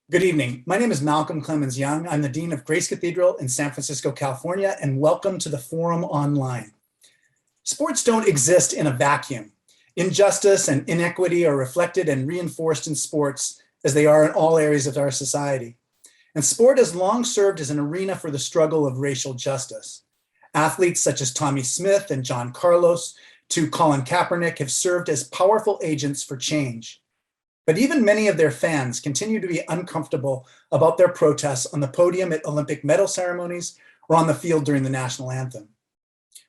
Good evening. My name is Malcolm Clemens Young. I'm the Dean of Grace Cathedral in San Francisco, California, and welcome to the Forum Online. Sports don't exist in a vacuum. Injustice and inequity are reflected and reinforced in sports as they are in all areas of our society. And sport has long served as an arena for the struggle of racial justice. Athletes such as Tommie Smith and John Carlos to Colin Kaepernick have served as powerful agents for change. But even many of their fans continue to be uncomfortable about their protests on the podium at Olympic medal ceremonies or on the field during the National Anthem.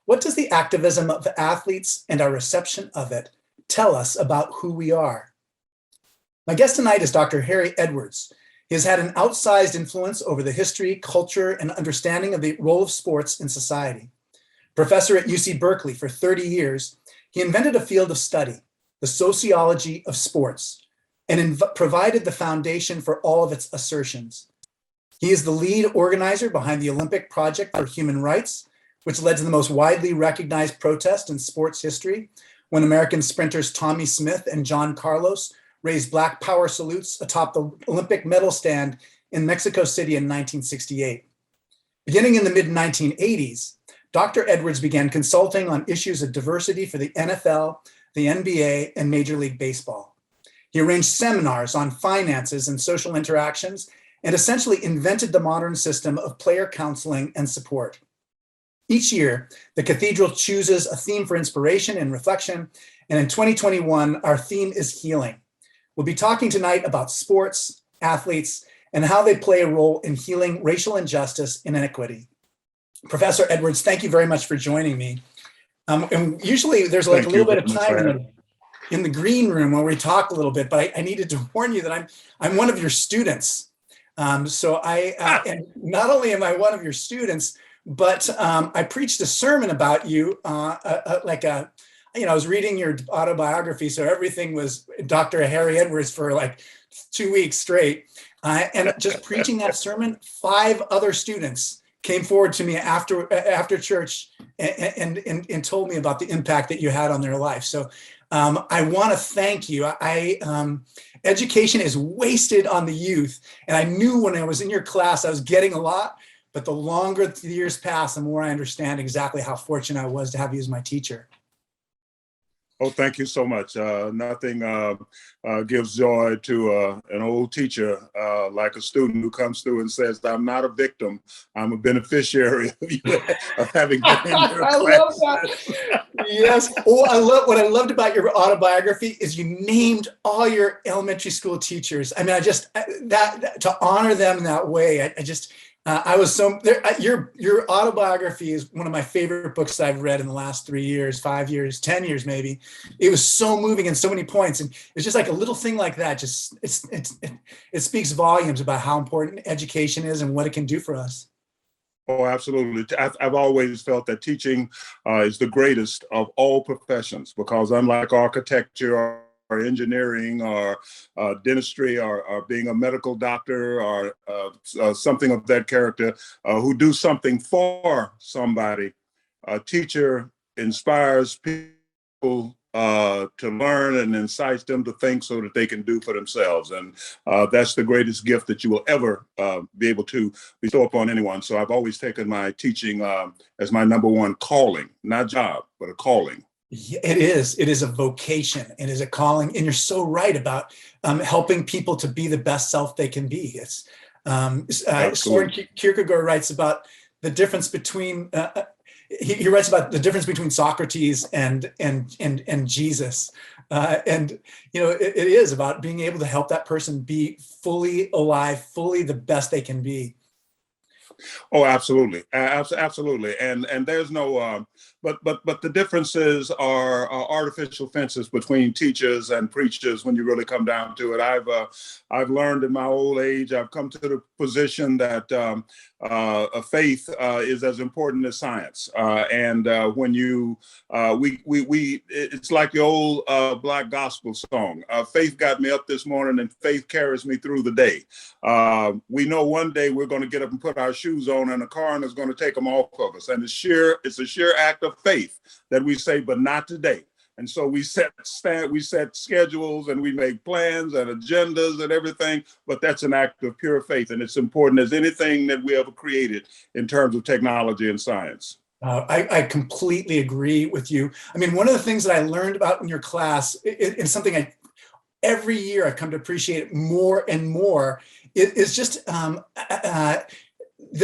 What does the activism of athletes and our reception of it tell us about who we are? My guest tonight is Dr. Harry Edwards. He has had an outsized influence over the history, culture, and understanding of the role of sports in society. Professor at UC Berkeley for 30 years, he invented a field of study, the sociology of sports, and provided the foundation for all of its assertions. He is the lead organizer behind the Olympic Project for Human Rights, which led to the most widely recognized protest in sports history when American sprinters Tommie Smith and John Carlos raised Black Power salutes atop the Olympic medal stand in Mexico City in 1968. Beginning in the mid-1980s, Dr. Edwards began consulting on issues of diversity for the NFL, the NBA, and Major League Baseball. He arranged seminars on finances and social interactions and essentially invented the modern system of player counseling and support. Each year, the cathedral chooses a theme for inspiration and reflection, and in 2021, our theme is healing. We'll be talking tonight about sports, athletes, and how they play a role in healing racial injustice and inequity. Professor Edwards, thank you very much for joining me. And usually there's like a little bit of time in the green room where we talk a little bit, but I needed to warn you that I'm one of your students. And not only am I one of your students, but I preached a sermon about you, I was reading your autobiography, so everything was Dr. Harry Edwards for like 2 weeks straight. And just preaching that sermon, 5 other students came forward to me after church and told me about the impact that you had on their life. So I want to thank you. Education is wasted on the youth. And I knew when I was in your class, I was getting a lot, but the longer the years pass, the more I understand exactly how fortunate I was to have you as my teacher. Oh, thank you so much. Nothing gives joy to an old teacher like a student who comes through and says, I'm not a victim, I'm a beneficiary of having been in your class. I love that. Yes. What I loved about your autobiography is you named all your elementary school teachers. I mean, that to honor them that way, I was so there. Your autobiography is one of my favorite books that I've read in the last 3 years, 5 years, 10 years, maybe. It was so moving in so many points. And it's just like a little thing like that. It speaks volumes about how important education is and what it can do for us. Oh, absolutely. I've always felt that teaching is the greatest of all professions, because unlike architecture or engineering or dentistry or being a medical doctor or something of that character, who do something for somebody, a teacher inspires people to learn and incites them to think so that they can do for themselves. And that's the greatest gift that you will ever be able to bestow upon anyone. So I've always taken my teaching as my number one calling, not job, but a calling. It is a vocation. It is a calling. And you're so right about helping people to be the best self they can be. It's Soren Kierkegaard writes about the difference between he writes about the difference between Socrates and Jesus. And it is about being able to help that person be fully alive, fully the best they can be. Oh, absolutely, absolutely, and there's no, but the differences are artificial fences between teachers and preachers when you really come down to it. I've learned in my old age, I've come to the position that a faith is as important as science, and when you it's like the old black gospel song. Faith got me up this morning, and faith carries me through the day. We know one day we're going to get up and put our shoes on, and the coroner is going to take them off of us. And it's a sheer act of faith that we say, but not today. And so we set schedules and we make plans and agendas and everything, but that's an act of pure faith. And it's important as anything that we ever created in terms of technology and science. I completely agree with you. I mean, one of the things that I learned about in your class, and something every year I've come to appreciate it more and more, is just the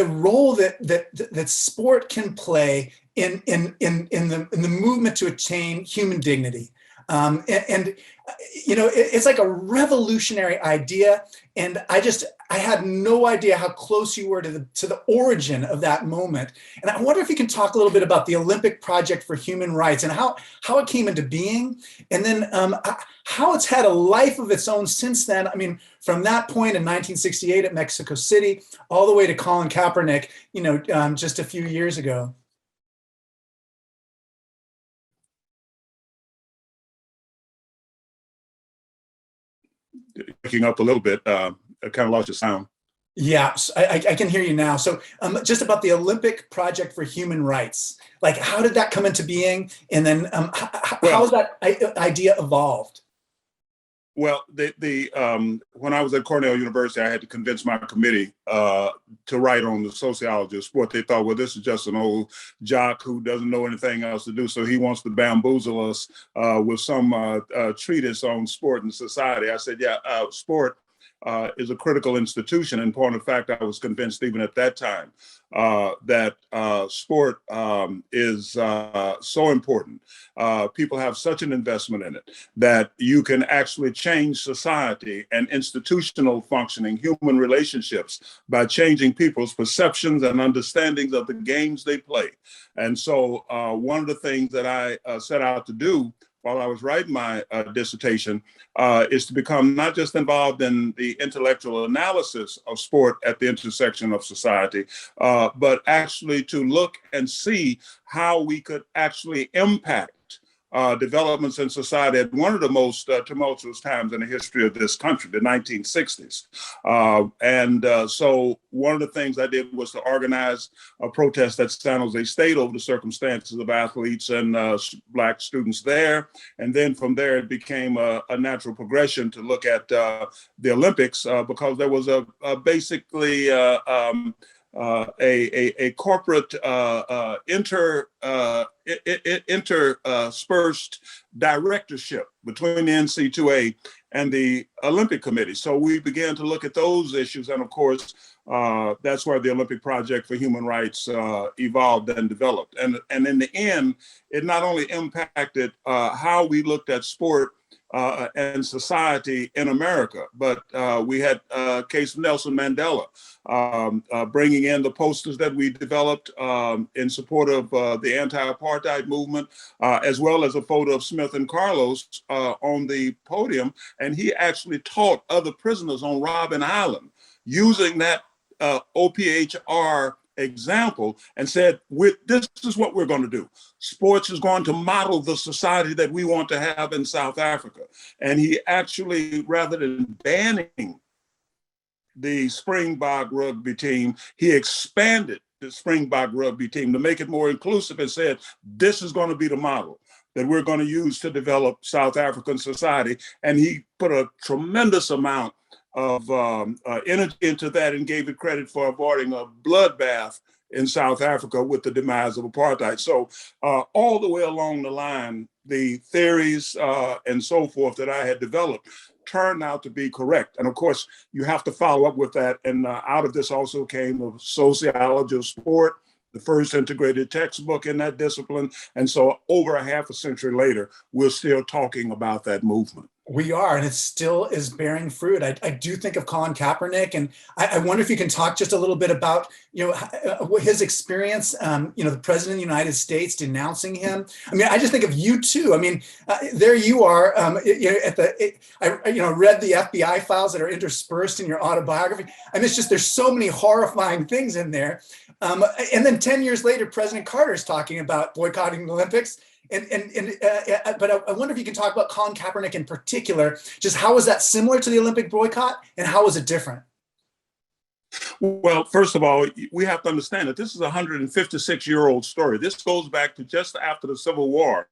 role that sport can play in the movement to attain human dignity. It's like a revolutionary idea, and I had no idea how close you were to the origin of that moment. And I wonder if you can talk a little bit about the Olympic Project for Human Rights and how it came into being, and then how it's had a life of its own since then. I mean, from that point in 1968 at Mexico City, all the way to Colin Kaepernick, just a few years ago. Picking up a little bit, I kind of lost your sound. Yeah, I can hear you now. So just about the Olympic Project for Human Rights, like how did that come into being? And then how has that idea evolved? Well, when I was at Cornell University, I had to convince my committee to write on the sociology of sport. They thought, well, this is just an old jock who doesn't know anything else to do, so he wants to bamboozle us with some treatise on sport and society. I said, yeah, sport is a critical institution. In point of fact, I was convinced even at that time that sport is so important. People have such an investment in it that you can actually change society and institutional functioning, human relationships, by changing people's perceptions and understandings of the games they play. And so one of the things that I set out to do while I was writing my dissertation is to become not just involved in the intellectual analysis of sport at the intersection of society, but actually to look and see how we could actually impact developments in society at one of the most tumultuous times in the history of this country, the 1960s. So one of the things I did was to organize a protest at San Jose State over the circumstances of athletes and Black students there. And then from there, it became a natural progression to look at the Olympics because there was basically a corporate interspersed directorship between the NC2A and the Olympic Committee. So we began to look at those issues. And of course, that's where the Olympic Project for Human Rights evolved and developed. And in the end, it not only impacted how we looked at sport and society in America, but we had a case of Nelson Mandela, bringing in the posters that we developed in support of the anti-apartheid movement, as well as a photo of Smith and Carlos on the podium. And he actually taught other prisoners on Robben Island using that OPHR example and said, this is what we're going to do. Sports is going to model the society that we want to have in South Africa. And he actually, rather than banning the Springbok rugby team, he expanded the Springbok rugby team to make it more inclusive and said, this is going to be the model that we're going to use to develop South African society. And he put a tremendous amount of energy into that and gave it credit for avoiding a bloodbath in South Africa with the demise of apartheid. So all the way along the line, the theories and so forth that I had developed turned out to be correct. And of course, you have to follow up with that. And out of this also came the sociology of sport, the first integrated textbook in that discipline. And so over a half a century later, we're still talking about that movement. We are, and it still is bearing fruit. I do think of Colin Kaepernick, and I wonder if you can talk just a little bit about, his experience, the president of the United States denouncing him. I mean, I just think of you too. I mean, there you are, I read the FBI files that are interspersed in your autobiography. I mean, it's just, there's so many horrifying things in there. And then 10 years later, President Carter is talking about boycotting the Olympics. But I wonder if you can talk about Colin Kaepernick in particular. Just how was that similar to the Olympic boycott, and how was it different? Well, first of all, we have to understand that this is a 156-year-old story. This goes back to just after the Civil War,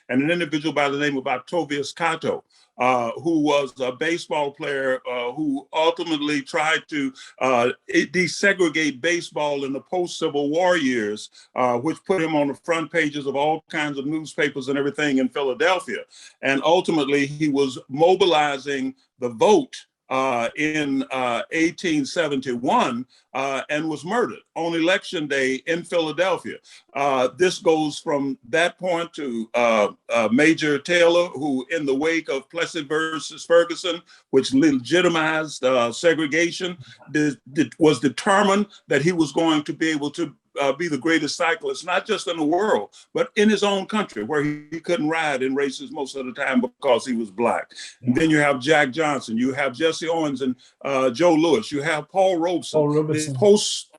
and an individual by the name of Octavius Cato, who was a baseball player who ultimately tried to desegregate baseball in the post-Civil War years, which put him on the front pages of all kinds of newspapers and everything in Philadelphia. And ultimately, he was mobilizing the vote in 1871 and was murdered on election day in Philadelphia. This goes from that point to Major Taylor, who in the wake of Plessy versus Ferguson, which legitimized segregation, was determined that he was going to be able to be the greatest cyclist, not just in the world, but in his own country, where he couldn't ride in races most of the time because he was Black. And then you have Jack Johnson, you have Jesse Owens and Joe Louis, you have Paul Robeson. Post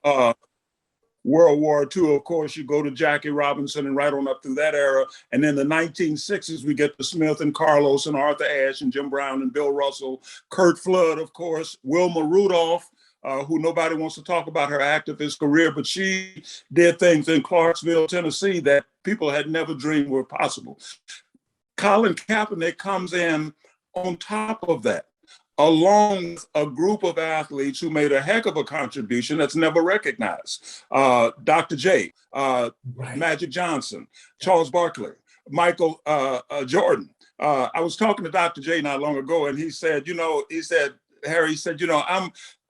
World War II, of course, you go to Jackie Robinson and right on up through that era. And in the 1960s, we get to Smith and Carlos and Arthur Ashe and Jim Brown and Bill Russell, Kurt Flood, of course, Wilma Rudolph, who nobody wants to talk about her activist career, but she did things in Clarksville, Tennessee that people had never dreamed were possible. Colin Kaepernick comes in on top of that, along with a group of athletes who made a heck of a contribution that's never recognized. Dr. J, Magic Johnson, Charles Barkley, Michael Jordan. I was talking to Dr. J not long ago, and he said, Harry said,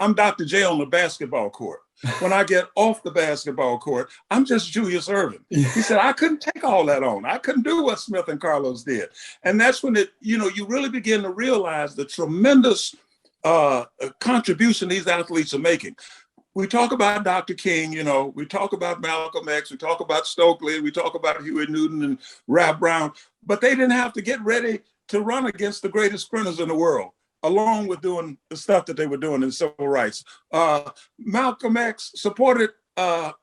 I'm Dr. J on the basketball court. When I get off the basketball court, I'm just Julius Erving. He said, I couldn't take all that on. I couldn't do what Smith and Carlos did. And that's when you really begin to realize the tremendous contribution these athletes are making. We talk about Dr. King, we talk about Malcolm X, we talk about Stokely, we talk about Huey Newton and Rap Brown, but they didn't have to get ready to run against the greatest sprinters in the world, along with doing the stuff that they were doing in civil rights. Malcolm X supported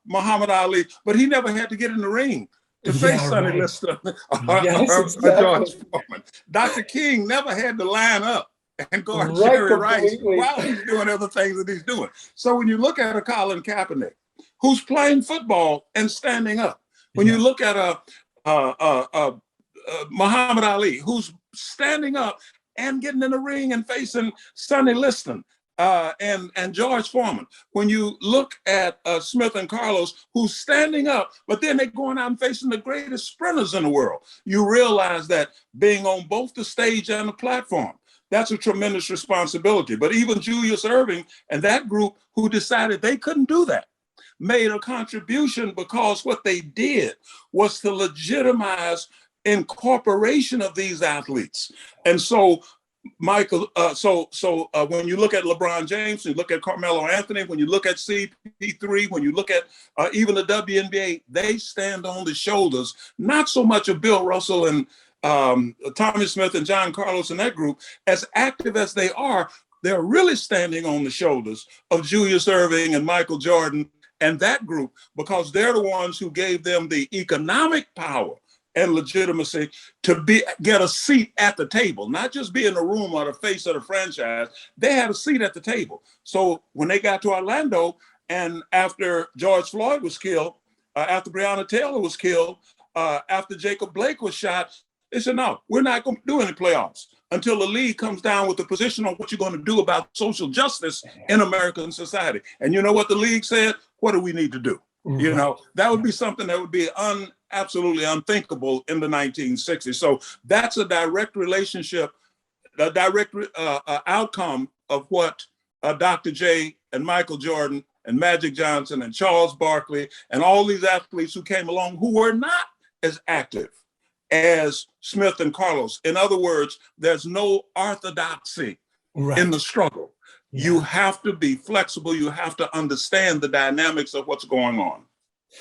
Muhammad Ali, but he never had to get in the ring to face Sonny Liston or George Foreman. Dr. King never had to line up and guard Jerry Rice while he's doing other things that he's doing. So when you look at a Colin Kaepernick, who's playing football and standing up, when you look at a Muhammad Ali, who's standing up and getting in the ring and facing Sonny Liston and George Foreman. When you look at Smith and Carlos, who's standing up, but then they're going out and facing the greatest sprinters in the world, you realize that being on both the stage and the platform, that's a tremendous responsibility. But even Julius Erving and that group who decided they couldn't do that made a contribution, because what they did was to legitimize incorporation of these athletes. And so, Michael, when you look at LeBron James, you look at Carmelo Anthony, when you look at CP3, when you look at even the WNBA, they stand on the shoulders, not so much of Bill Russell and Tommie Smith and John Carlos and that group. As active as they are, they're really standing on the shoulders of Julius Erving and Michael Jordan and that group, because they're the ones who gave them the economic power and legitimacy to get a seat at the table, not just be in the room or the face of the franchise. They had a seat at the table. So when they got to Orlando, and after George Floyd was killed, after Breonna Taylor was killed, after Jacob Blake was shot, they said, no, we're not going to do any playoffs until the league comes down with a position on what you're going to do about social justice in American society. And you know what the league said? What do we need to do? That would be something that would be absolutely unthinkable in the 1960s. So that's a direct relationship, a direct outcome of what Dr. J and Michael Jordan and Magic Johnson and Charles Barkley and all these athletes who came along who were not as active as Smith and Carlos. In other words, there's no orthodoxy in the struggle. Yeah. You have to be flexible. You have to understand the dynamics of what's going on.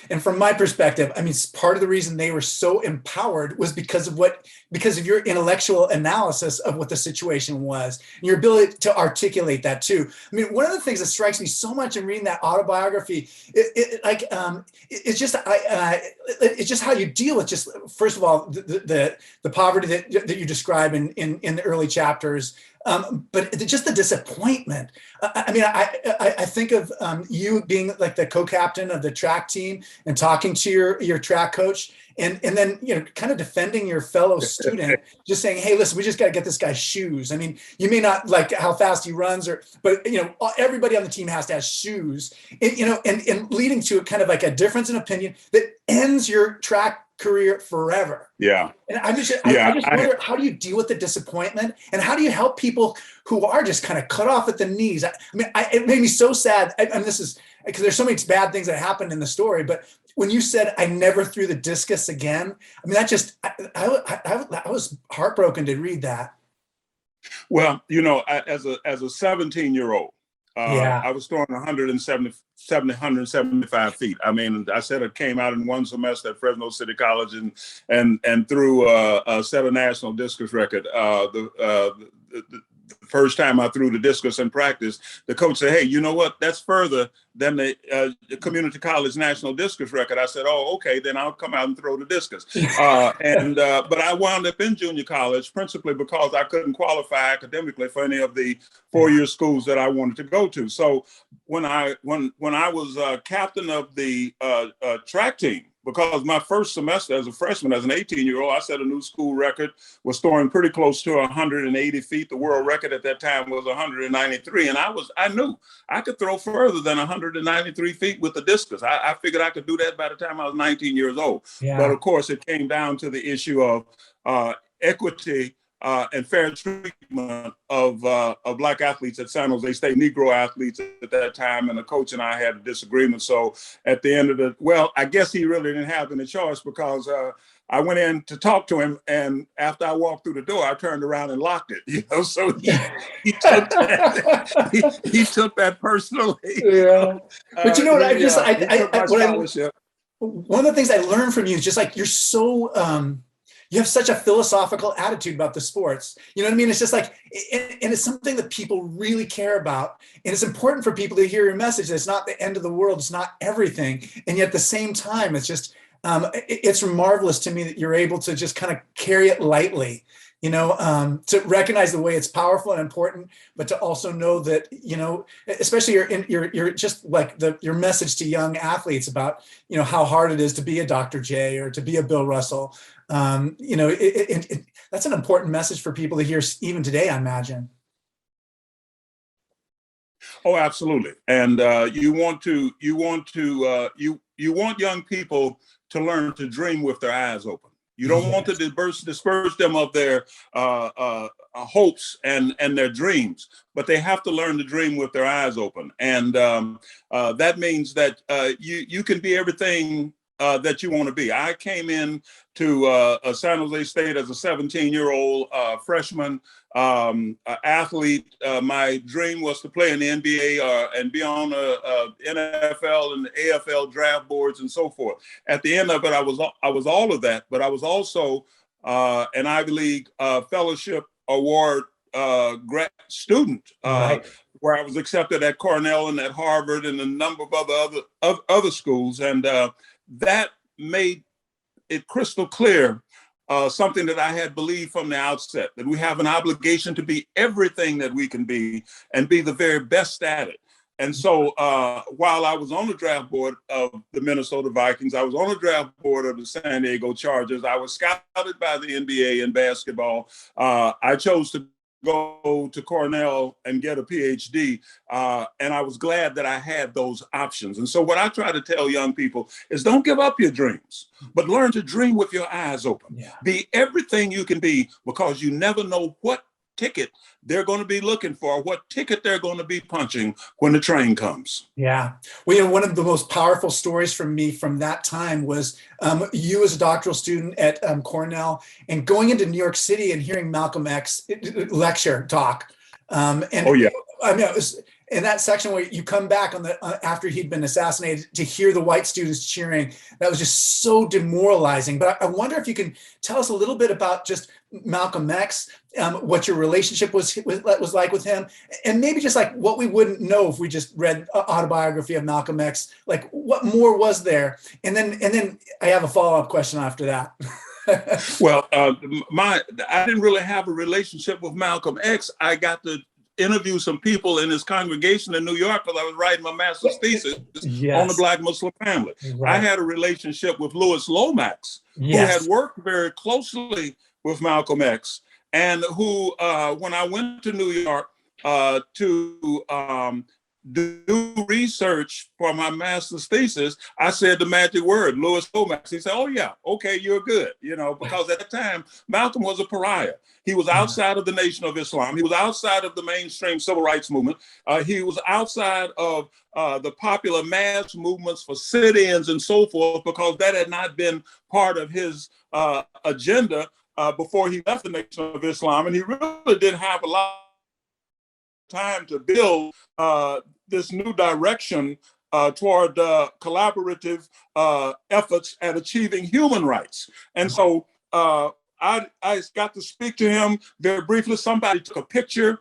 And from my perspective, I mean, part of the reason they were so empowered was because of your intellectual analysis of what the situation was, and your ability to articulate that too. I mean, one of the things that strikes me so much in reading that autobiography, it's just how you deal with just, first of all, the poverty that you describe in the early chapters, But just the disappointment. I mean, I think of you being like the co-captain of the track team and talking to your track coach, and then kind of defending your fellow student, just saying, "Hey, listen, we just got to get this guy's shoes." I mean, you may not like how fast he runs, but everybody on the team has to have shoes, and leading to kind of like a difference in opinion that ends your track career forever. Yeah. And I just wonder, how do you deal with the disappointment, and how do you help people who are just kind of cut off at the knees? I mean, it made me so sad. And this is because there's so many bad things that happened in the story, but when you said, "I never threw the discus again," I mean, that just, I was heartbroken to read that. Well, as a 17-year-old, I was throwing 175 feet. I mean, I said it came out in one semester at Fresno City College and threw a set a national discus record. The first time I threw the discus in practice, the coach said, "Hey, you know what? That's further than the community college national discus record." I said, "Oh, okay, then I'll come out and throw the discus." But I wound up in junior college principally because I couldn't qualify academically for any of the four-year schools that I wanted to go to. So when I was captain of the track team, because my first semester as a freshman, as an 18-year-old, I set a new school record, was throwing pretty close to 180 feet. The world record at that time was 193. And I knew I could throw further than 193 feet with the discus. I figured I could do that by the time I was 19 years old. Yeah. But of course, it came down to the issue of equity and fair treatment of Black athletes at San Jose State, Negro athletes at that time, and the coach and I had a disagreement. So at the end of I guess he really didn't have any choice, because I went in to talk to him, and after I walked through the door, I turned around and locked it. So he took that, he took that personally. Yeah, but what one of the things I learned from you is just like, you're so. You have such a philosophical attitude about the sports. You know what I mean? It's just like, and it's something that people really care about. And it's important for people to hear your message. That it's not the end of the world. It's not everything. And yet at the same time, it's just, it's marvelous to me that you're able to just kind of carry it lightly, to recognize the way it's powerful and important, but to also know that, especially you're just like your message to young athletes about, how hard it is to be a Dr. J or to be a Bill Russell. That's an important message for people to hear even today, I imagine. Oh, absolutely. And you want young people to learn to dream with their eyes open. You don't want to disperse them of their hopes and their dreams, but they have to learn to dream with their eyes open. And that means that you can be everything that you want to be. I came in to San Jose State as a 17-year-old freshman athlete. My dream was to play in the NBA and be on NFL and AFL draft boards and so forth. At the end of it, I was all of that, but I was also an Ivy League Fellowship Award grad student, where I was accepted at Cornell and at Harvard and a number of other schools, and that made it crystal clear, something that I had believed from the outset, that we have an obligation to be everything that we can be and be the very best at it. And so while I was on the draft board of the Minnesota Vikings, I was on the draft board of the San Diego Chargers, I was scouted by the NBA in basketball. I chose to go to Cornell and get a PhD. And I was glad that I had those options. And so what I try to tell young people is, don't give up your dreams, but learn to dream with your eyes open. Yeah. Be everything you can be, because you never know what ticket they're going to be looking for, what ticket they're going to be punching when the train comes. Yeah. Well, one of the most powerful stories from me from that time was you as a doctoral student at Cornell and going into New York City and hearing Malcolm X lecture talk. Oh, yeah. I mean, it was in that section where you come back on after he'd been assassinated to hear the white students cheering. That was just so demoralizing. But I wonder if you can tell us a little bit about just Malcolm X, what your relationship was like with him, and maybe just like what we wouldn't know if we just read autobiography of Malcolm X. Like, what more was there? And then I have a follow-up question after that. Well, I didn't really have a relationship with Malcolm X. I got to interview some people in his congregation in New York because I was writing my master's thesis on the Yes. Black Muslim family. I Right. had a relationship with Louis Lomax, who had Yes. worked very closely with Malcolm X, and who, when I went to New York to do research for my master's thesis, I said the magic word, Louis Lomax. He said, "Oh yeah, okay, you're good." You know, because at the time, Malcolm was a pariah. He was outside of the Nation of Islam. He was outside of the mainstream civil rights movement. He was outside of the popular mass movements for sit-ins and so forth, because that had not been part of his agenda before he left the Nation of Islam. And he really didn't have a lot time to build this new direction toward collaborative efforts at achieving human rights. And so I got to speak to him very briefly. Somebody took a picture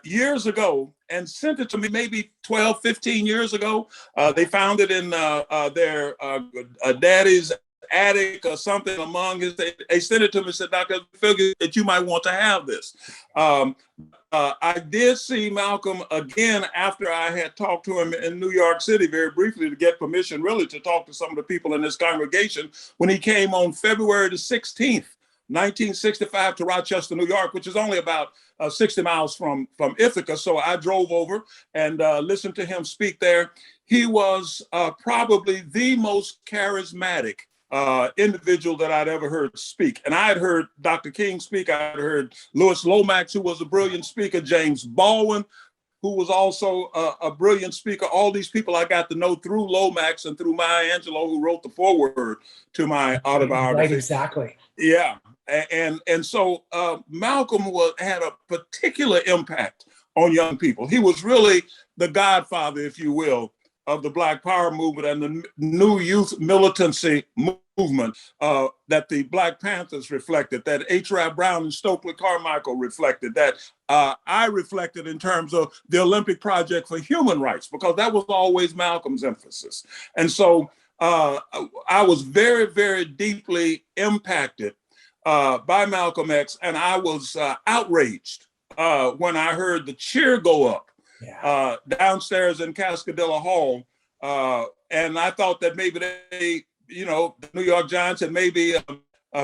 years ago and sent it to me, maybe 12, 15 years ago. They found it in their daddy's attic or something among his, they sent it to me and said, "Doctor, I figured that you might want to have this." I did see Malcolm again after I had talked to him in New York City very briefly to get permission really to talk to some of the people in this congregation when he came on February the 16th, 1965 to Rochester, New York, which is only about 60 miles from Ithaca. So I drove over and listened to him speak there. He was probably the most charismatic individual that I'd ever heard speak. And I had heard Dr. King speak. I had heard Louis Lomax, who was a brilliant speaker, James Baldwin, who was also a brilliant speaker. All these people I got to know through Lomax and through Maya Angelou, who wrote the foreword to my autobiography. Right, exactly. Yeah. And so Malcolm had a particular impact on young people. He was really the godfather, if you will, of the Black Power movement and the new youth militancy movement that the Black Panthers reflected, that H. Rap Brown and Stokely Carmichael reflected, that I reflected in terms of the Olympic Project for Human Rights, because that was always Malcolm's emphasis. And so I was very, very deeply impacted by Malcolm X, and I was outraged when I heard the cheer go up downstairs in Cascadilla Hall. And I thought that maybe they, the New York Giants had maybe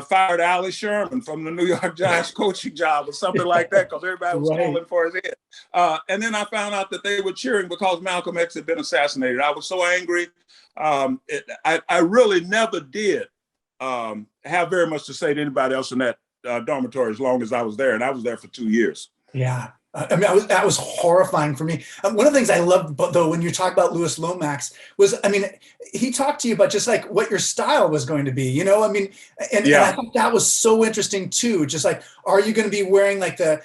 fired Ali Sherman from the New York Giants coaching job or something like that, because everybody was calling for his head. And then I found out that they were cheering because Malcolm X had been assassinated. I was so angry. I really never did have very much to say to anybody else in that dormitory as long as I was there. And I was there for 2 years. Yeah. I mean, that was horrifying for me. One of the things I loved, though, when you talk about Louis Lomax was, I mean, he talked to you about just like what your style was going to be, I mean, and I thought that was so interesting too. Just like, are you going to be wearing like the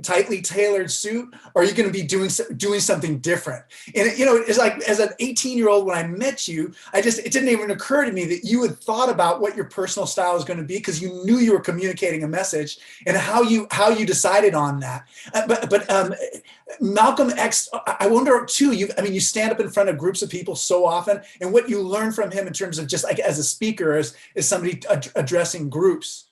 tightly tailored suit, or are you going to be doing something different? And it's like, as an 18-year-old, when I met you, it didn't even occur to me that you had thought about what your personal style was going to be, because you knew you were communicating a message, and how you decided on that. But Malcolm X, I wonder too, you stand up in front of groups of people so often, and what you learn from him in terms of just like as a speaker, as somebody addressing groups.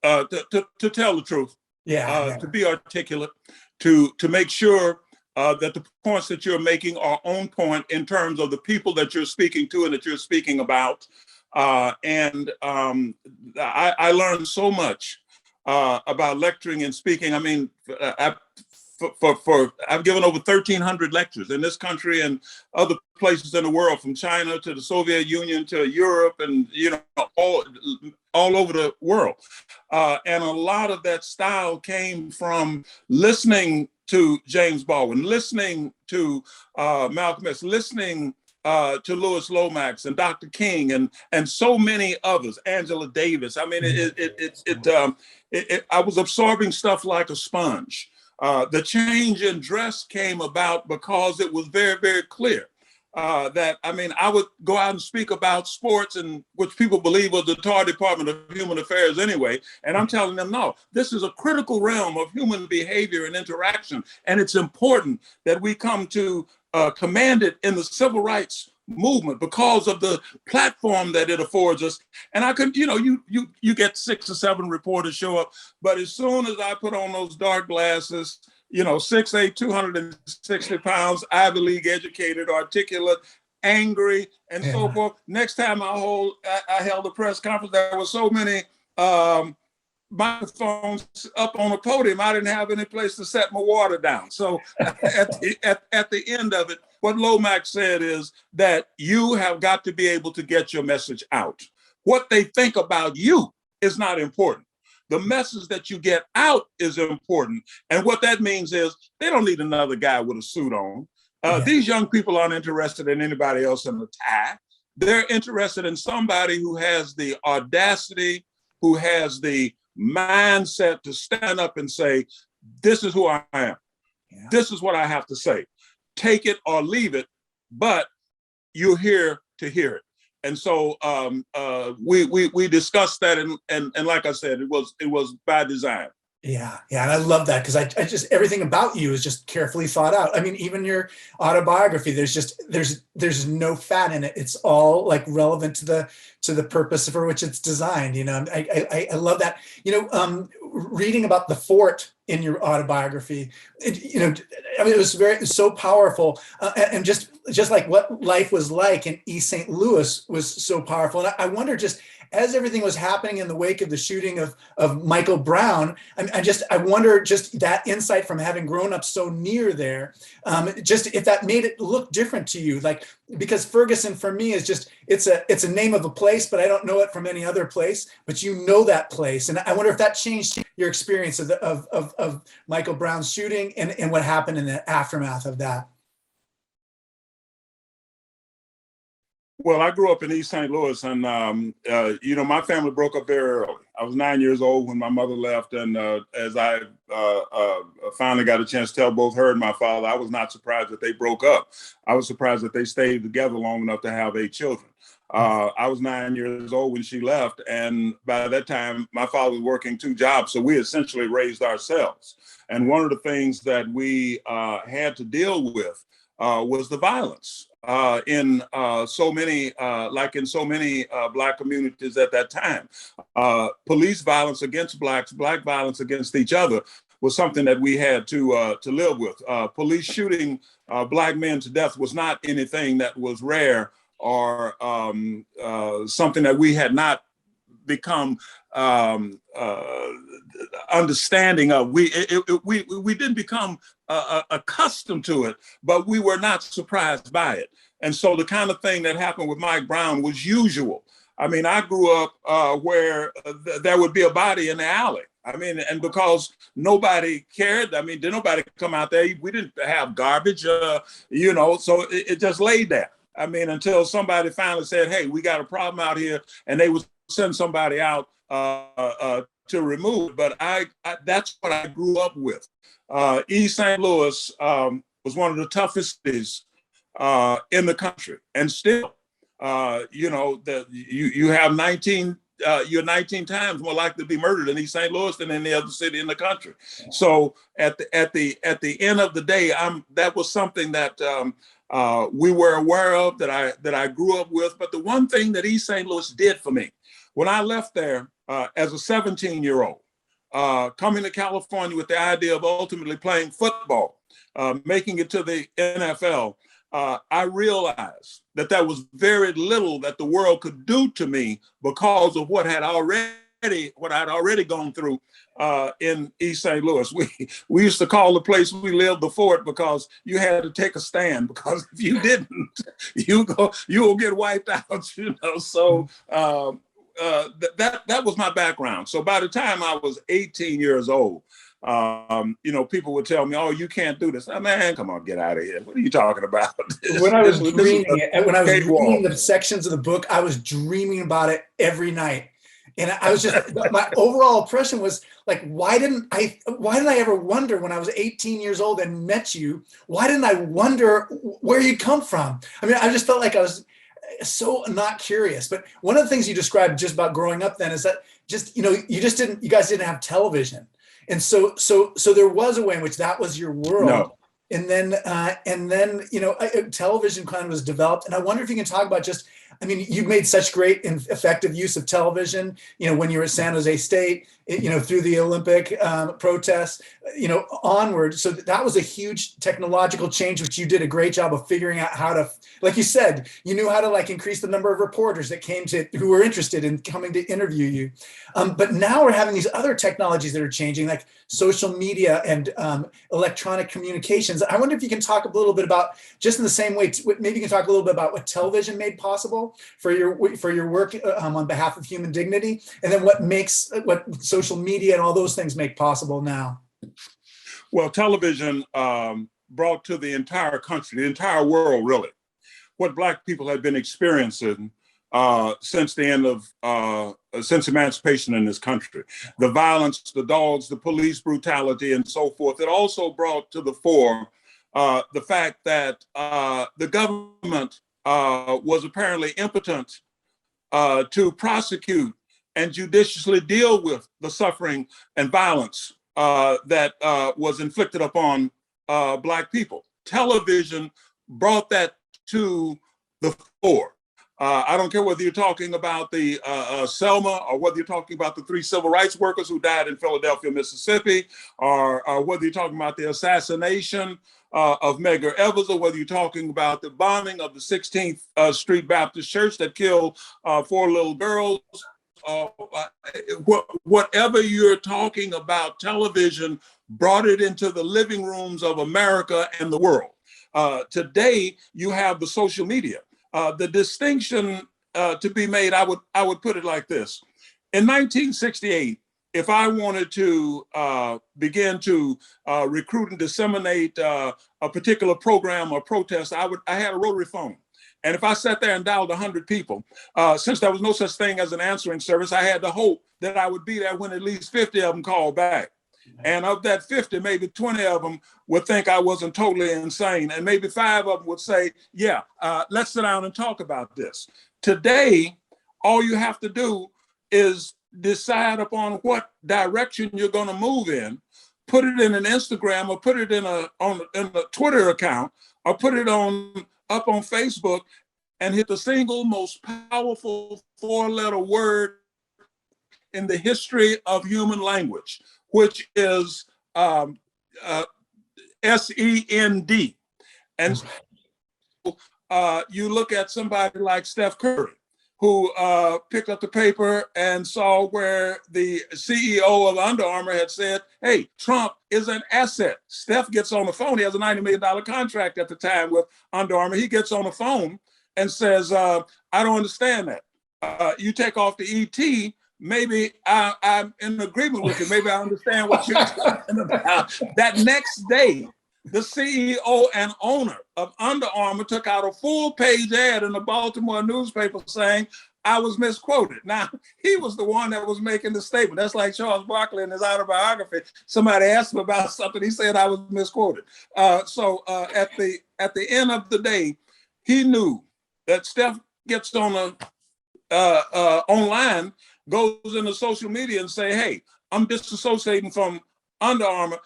To tell the truth, to be articulate, to make sure that the points that you're making are on point in terms of the people that you're speaking to and that you're speaking about. And I learned so much about lecturing and speaking. I mean, I've given over 1,300 lectures in this country and other places in the world, from China to the Soviet Union to Europe, and all over the world. And a lot of that style came from listening to James Baldwin, listening to Malcolm X, listening to Louis Lomax and Dr. King and so many others, Angela Davis. I mean, I was absorbing stuff like a sponge. The change in dress came about because it was very, very clear that, I would go out and speak about sports, and which people believe was the tar department of human affairs anyway. And I'm telling them, no, this is a critical realm of human behavior and interaction. And it's important that we come to command it in the civil rights movement because of the platform that it affords us. And I could, you get 6 or 7 reporters show up, but as soon as I put on those dark glasses, 6'8", 260 pounds, Ivy League educated, articulate, angry, and so forth. Next time I held a press conference, there were so many microphones up on a podium, I didn't have any place to set my water down. So at the end of it, what Lomax said is that you have got to be able to get your message out. What they think about you is not important. The message that you get out is important. And what that means is they don't need another guy with a suit on. These young people aren't interested in anybody else in a tie. They're interested in somebody who has the audacity, who has the mindset to stand up and say, this is who I am. Yeah. This is what I have to say. Take it or leave it, but you're here to hear it. And so we discussed that, and like I said, it was by design. Yeah, and I love that because I just everything about you is just carefully thought out. I mean, even your autobiography, there's no fat in it. It's all like relevant to the purpose for which it's designed. I love that. Reading about the fort in your autobiography, it was so powerful, and just like what life was like in East St. Louis was so powerful. And I wonder, just as everything was happening in the wake of the shooting of Michael Brown, I wonder just that insight from having grown up so near there, just if that made it look different to you, like, because Ferguson for me is just, it's a name of a place, but I don't know it from any other place, but that place. And I wonder if that changed your experience of Michael Brown's shooting and what happened in the aftermath of that. Well, I grew up in East St. Louis, and my family broke up very early. I was 9 years old when my mother left, and as I finally got a chance to tell both her and my father, I was not surprised that they broke up. I was surprised that they stayed together long enough to have 8 children. I was 9 years old when she left, and by that time, my father was working 2 jobs, so we essentially raised ourselves. And one of the things that we had to deal with was the violence. In so many Black communities at that time. Police violence against Blacks, Black violence against each other was something that we had to live with. Police shooting Black men to death was not anything that was rare or something that we had not become understanding of. We didn't become accustomed to it, but we were not surprised by it. And so the kind of thing that happened with Mike Brown was usual. I mean, I grew up where there would be a body in the alley. I mean, and because nobody cared, I mean, did nobody come out there? We didn't have garbage, so it just laid there. I mean, until somebody finally said, hey, we got a problem out here, and they would send somebody out to remove. But that's what I grew up with. East St. Louis was one of the toughest cities in the country, and still, you have 19. You're 19 times more likely to be murdered in East St. Louis than any other city in the country. So at the end of the day, that was something that we were aware of, that I grew up with. But the one thing that East St. Louis did for me, when I left there as a 17-year-old, coming to California with the idea of ultimately playing football, making it to the NFL, I realized that there was very little that the world could do to me because of what I'd already gone through in East St. Louis. We used to call the place we lived the fort because you had to take a stand, because if you didn't, you will get wiped out. So that was my background. So by the time I was 18 years old, people would tell me, "Oh, you can't do this." Man, come on, get out of here. What are you talking about? When I was reading the sections of the book, I was dreaming about it every night. And I was just, my overall impression was like, why didn't I ever wonder when I was 18 years old and met you, why didn't I wonder where you'd come from? I mean, I just felt like I was so not curious. But one of the things you described just about growing up then is that you guys didn't have television. And so there was a way in which that was your world. No. And then, television kind of was developed. And I wonder if you can talk about just, I mean, you've made such great and effective use of television, when you were at San Jose State, through the Olympic protests, onward. So that was a huge technological change, which you did a great job of figuring out how to, like you said, you knew how to like increase the number of reporters that who were interested in coming to interview you. But now we're having these other technologies that are changing, like social media and electronic communications. I wonder if you can talk a little bit about, just in the same way, maybe you can talk a little bit about what television made possible for your work on behalf of human dignity, and then what social media and all those things make possible now. Well, television brought to the entire country, the entire world, really, what Black people had been experiencing since the end of since emancipation in this country. The violence, the dogs, the police brutality, and so forth. It also brought to the fore the fact that the government was apparently impotent to prosecute and judiciously deal with the suffering and violence that was inflicted upon Black people. Television brought that to the fore. I don't care whether you're talking about the Selma, or whether you're talking about the 3 civil rights workers who died in Philadelphia, Mississippi, or whether you're talking about the assassination of Medgar Evers, or whether you're talking about the bombing of the 16th Street Baptist Church that killed 4 little girls. Whatever you're talking about, television brought it into the living rooms of America and the world. Today, you have the social media. The distinction to be made, I would put it like this. In 1968, if I wanted to begin to recruit and disseminate a particular program or protest, I had a rotary phone. And if I sat there and dialed 100 people, since there was no such thing as an answering service, I had to hope that I would be there when at least 50 of them called back. And of that 50, maybe 20 of them would think I wasn't totally insane. And maybe 5 of them would say, yeah, let's sit down and talk about this. Today, all you have to do is decide upon what direction you're going to move in, put it in an Instagram, or put it in a Twitter account, or put it up on Facebook, and hit the single most powerful 4-letter word in the history of human language, which is SEND. And you look at somebody like Steph Curry, who picked up the paper and saw where the CEO of Under Armour had said, hey, Trump is an asset. Steph gets on the phone. He has a $90 million contract at the time with Under Armour. He gets on the phone and says, I don't understand that. You take off the ET, maybe I'm in agreement with you. Maybe I understand what you're talking about. That next day, the CEO and owner of Under Armour took out a full-page ad in the Baltimore newspaper saying, I was misquoted. Now, he was the one that was making the statement. That's like Charles Barkley in his autobiography. Somebody asked him about something. He said, I was misquoted. So at the end of the day, he knew that Steph gets on online, goes into social media and say, hey, I'm disassociating from Under Armour.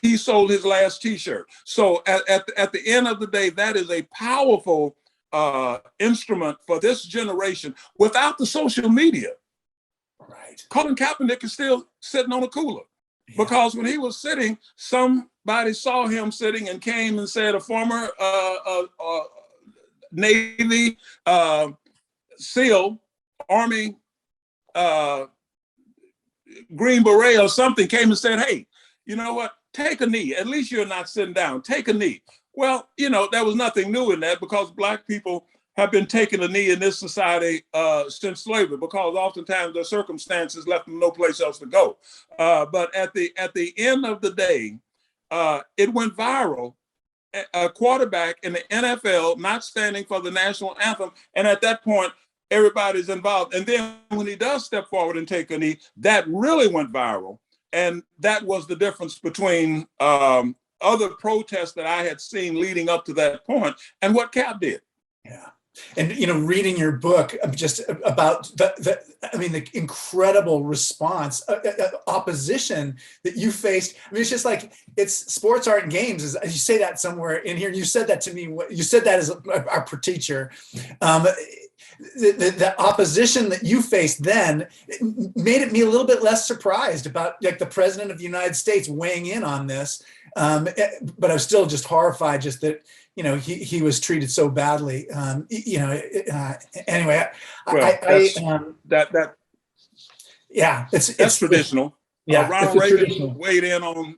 He sold his last T-shirt. So at the end of the day, that is a powerful instrument for this generation. Without the social media, right, Colin Kaepernick is still sitting on a cooler. Yeah. Because when he was sitting, somebody saw him sitting and came and said, a former Navy SEAL, Army Green Beret or something, came and said, hey, you know what? Take a knee. At least you're not sitting down. Take a knee. Well, there was nothing new in that, because Black people have been taking a knee in this society since slavery, because oftentimes their circumstances left them no place else to go. But at the end of the day, it went viral. A quarterback in the NFL not standing for the national anthem, and at that point, everybody's involved. And then when he does step forward and take a knee, that really went viral. And that was the difference between other protests that I had seen leading up to that point and what Cap did. Yeah. And, reading your book just about the incredible response, opposition that you faced. I mean, it's just like, it's sports, art, and games. As you say that somewhere in here, and you said that to me. You said that as our teacher. The opposition that you faced then made me a little bit less surprised about like the president of the United States weighing in on this. But I was still just horrified just that, he was treated so badly. Anyway, that's traditional. Yeah, Ronald Reagan weighed in on.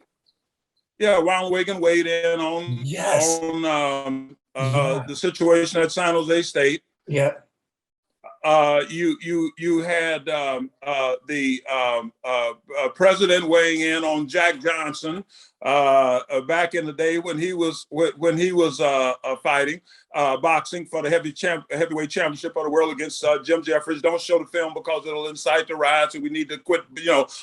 Yeah, Ronald Reagan weighed in on the situation at San Jose State. Yeah. You had the president weighing in on Jack Johnson back in the day when he was fighting boxing for the heavyweight championship of the world against Jim Jeffries. Don't show the film because it'll incite the riots, and we need to quit,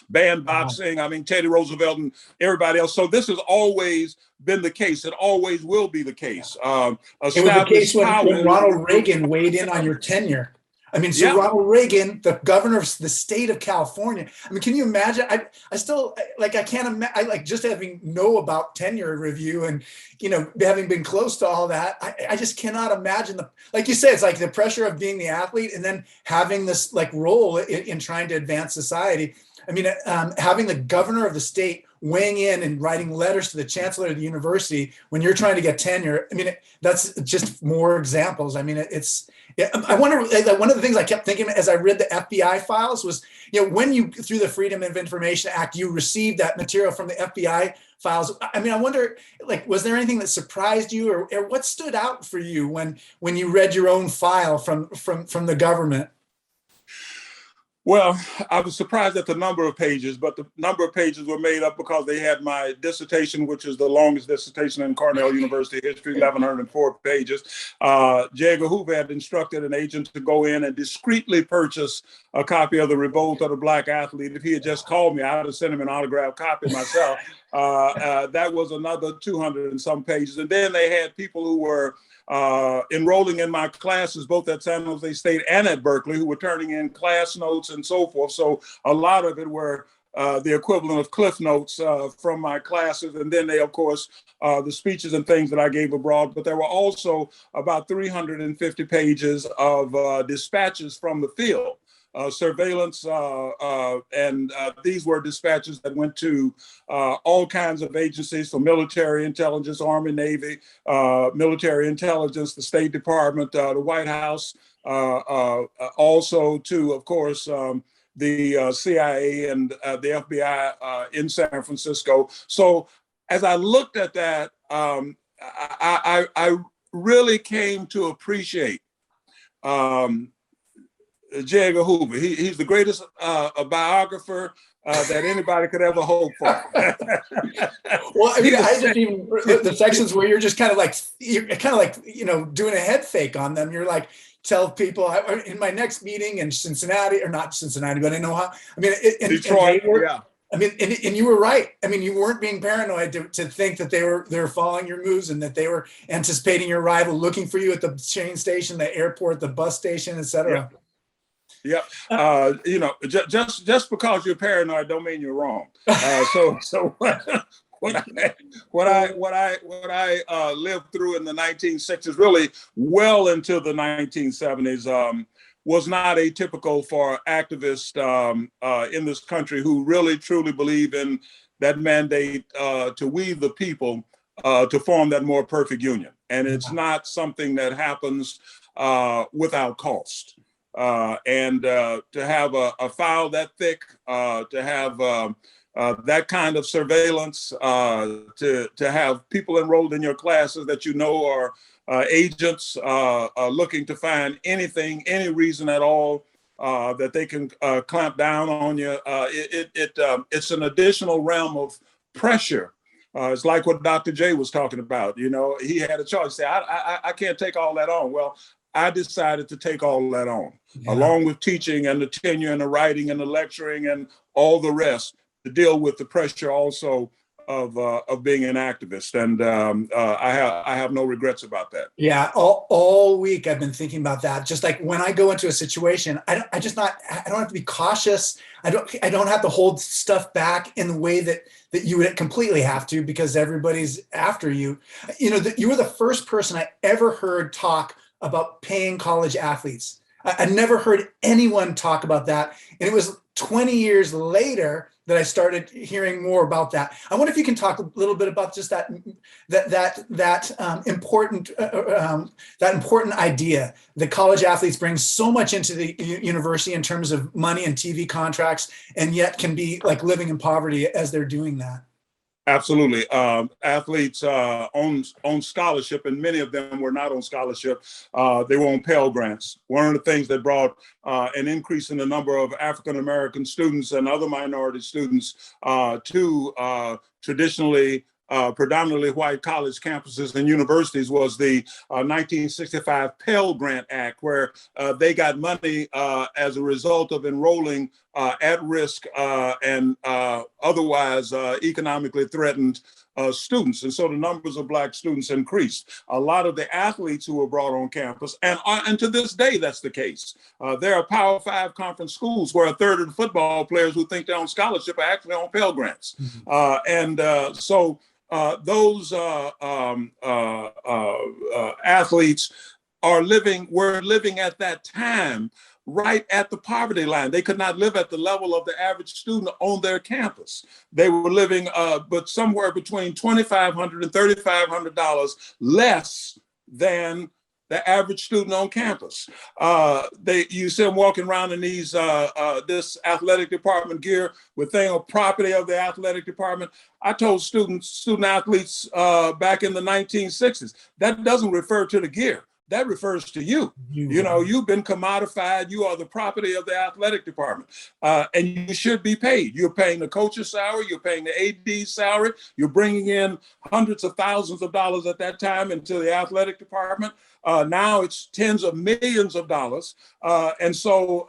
ban boxing. I mean, Teddy Roosevelt and everybody else. So this has always been the case. It always will be the case. It was the case when Ronald Reagan weighed in on your tenure. I mean, so Ronald Reagan, the governor of the state of California. I mean, can you imagine? I still I can't imagine. I like just having know about tenure review and having been close to all that. I just cannot imagine like you said, it's like the pressure of being the athlete and then having this like role in trying to advance society. I mean, having the governor of the state weighing in and writing letters to the chancellor of the university when you're trying to get tenure. I mean, that's just more examples. I mean, I wonder, one of the things I kept thinking as I read the FBI files was, when you, through the Freedom of Information Act, you received that material from the FBI files. I mean, I wonder, like, was there anything that surprised you or what stood out for you when you read your own file from the government? Well, I was surprised at the number of pages, but the number of pages were made up because they had my dissertation, which is the longest dissertation in Cornell University history, 1,104 pages. J. Edgar Hoover had instructed an agent to go in and discreetly purchase a copy of The Revolt of the Black Athlete. If he had just called me, I would have sent him an autographed copy myself. That was another 200 and some pages. And then they had people who were enrolling in my classes, both at San Jose State and at Berkeley, who were turning in class notes and so forth. So a lot of it were the equivalent of cliff notes from my classes. And then they, of course, the speeches and things that I gave abroad. But there were also about 350 pages of dispatches from the field. Surveillance, and these were dispatches that went to all kinds of agencies, from military intelligence, Army, Navy, military intelligence, the State Department, the White House, also to, of course, the CIA and the FBI in San Francisco. So as I looked at that, I really came to appreciate J. Edgar Hoover. He's the greatest biographer that anybody could ever hope for. Well, I mean, I just even the sections where you're just kind of like doing a head fake on them. You're like, tell people in my next meeting in Cincinnati, or not Cincinnati, but in Ohio. I mean, in Detroit, yeah. I mean, and you were right. I mean, you weren't being paranoid to think that they were following your moves and that they were anticipating your arrival, looking for you at the train station, the airport, the bus station, etc. Yeah. Yeah, just because you're paranoid don't mean you're wrong. So what I lived through in the 1960s, really well into the 1970s, was not atypical for activists in this country who really truly believe in that mandate to we the people to form that more perfect union, and it's not something that happens without cost. And to have a file that thick, to have that kind of surveillance, to have people enrolled in your classes that are agents looking to find any reason at all that they can clamp down on you. It's an additional realm of pressure. It's like what Dr. J was talking about. He had a choice. Say, I can't take all that on. Well, I decided to take all that on, along with teaching and the tenure and the writing and the lecturing and all the rest, to deal with the pressure also of being an activist, and I have no regrets about that. Yeah, all week I've been thinking about that. Just like when I go into a situation, I don't have to be cautious. I don't have to hold stuff back in the way that you would completely have to, because everybody's after you. You know, you were the first person I ever heard talk about paying college athletes. I never heard anyone talk about that, and it was 20 years later that I started hearing more about that. I wonder if you can talk a little bit about just that important idea that college athletes bring so much into the university in terms of money and TV contracts, and yet can be like living in poverty as they're doing that. Absolutely. Athletes on scholarship, and many of them were not on scholarship. They were on Pell Grants. One of the things that brought an increase in the number of African-American students and other minority students to traditionally predominantly white college campuses and universities was the 1965 Pell Grant Act, where they got money as a result of enrolling at-risk and otherwise economically threatened students. And so the numbers of Black students increased. A lot of the athletes who were brought on campus, and to this day, that's the case. There are Power 5 conference schools where a third of the football players who think they're on scholarship are actually on Pell Grants. So those athletes were living at that time right at the poverty line. They could not live at the level of the average student on their campus. They were living but somewhere between $2,500 and $3,500 less than the average student on campus. You see them walking around in these this athletic department gear with thing of property of the athletic department. I told student athletes back in the 1960s, that doesn't refer to the gear. That refers to you. You know, you've been commodified. You are the property of the athletic department, and you should be paid. You're paying the coach's salary. You're paying the AD's salary. You're bringing in hundreds of thousands of dollars at that time into the athletic department. Now it's tens of millions of dollars. And so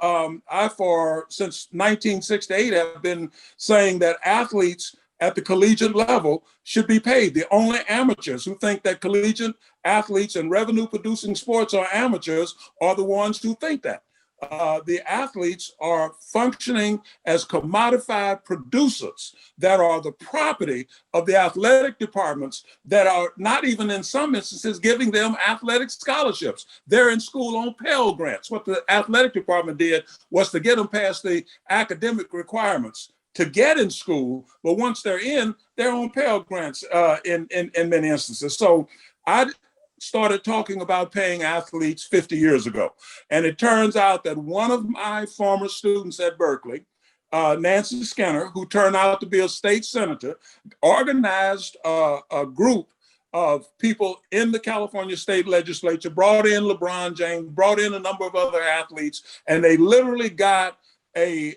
since 1968, have been saying that athletes at the collegiate level should be paid. The only amateurs who think that collegiate athletes and revenue-producing sports are amateurs are the ones who think that. The athletes are functioning as commodified producers that are the property of the athletic departments that are not even in some instances giving them athletic scholarships. They're in school on Pell Grants. What the athletic department did was to get them past the academic requirements to get in school, but once they're in, they're on Pell Grants in many instances. So I started talking about paying athletes 50 years ago. And it turns out that one of my former students at Berkeley, Nancy Skinner, who turned out to be a state senator, organized a group of people in the California state legislature, brought in LeBron James, brought in a number of other athletes, and they literally got a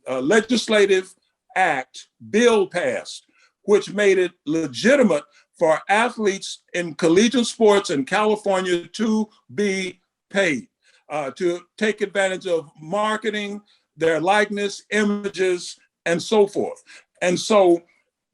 legislative bill passed, which made it legitimate for athletes in collegiate sports in California to be paid, to take advantage of marketing, their likeness, images, and so forth. And so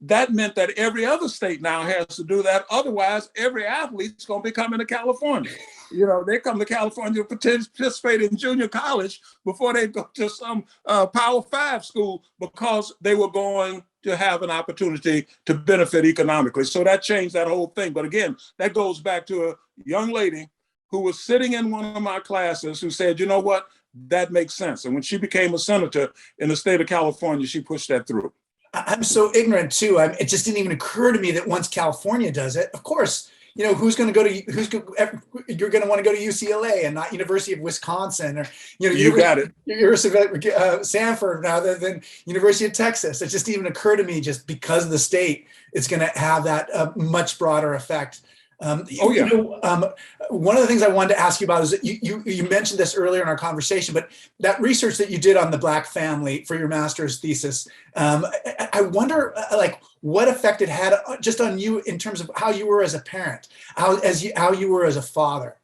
that meant that every other state now has to do that. Otherwise, every athlete's going to be coming to California. You know, they come to California to participate in junior college before they go to some Power 5 school, because they were going to have an opportunity to benefit economically. So that changed that whole thing. But again, that goes back to a young lady who was sitting in one of my classes who said, you know what, that makes sense. And when she became a senator in the state of California, she pushed that through. I'm so ignorant too. It just didn't even occur to me that once California does it, of course, you know, you're going to want to go to UCLA and not University of Wisconsin, or, you know, University of Sanford rather than University of Texas. It just even occurred to me, just because of the state, it's going to have that much broader effect. One of the things I wanted to ask you about is that you mentioned this earlier in our conversation, but that research that you did on the Black family for your master's thesis, I wonder, like, what effect it had just on you in terms of how you were as a parent, how you were as a father.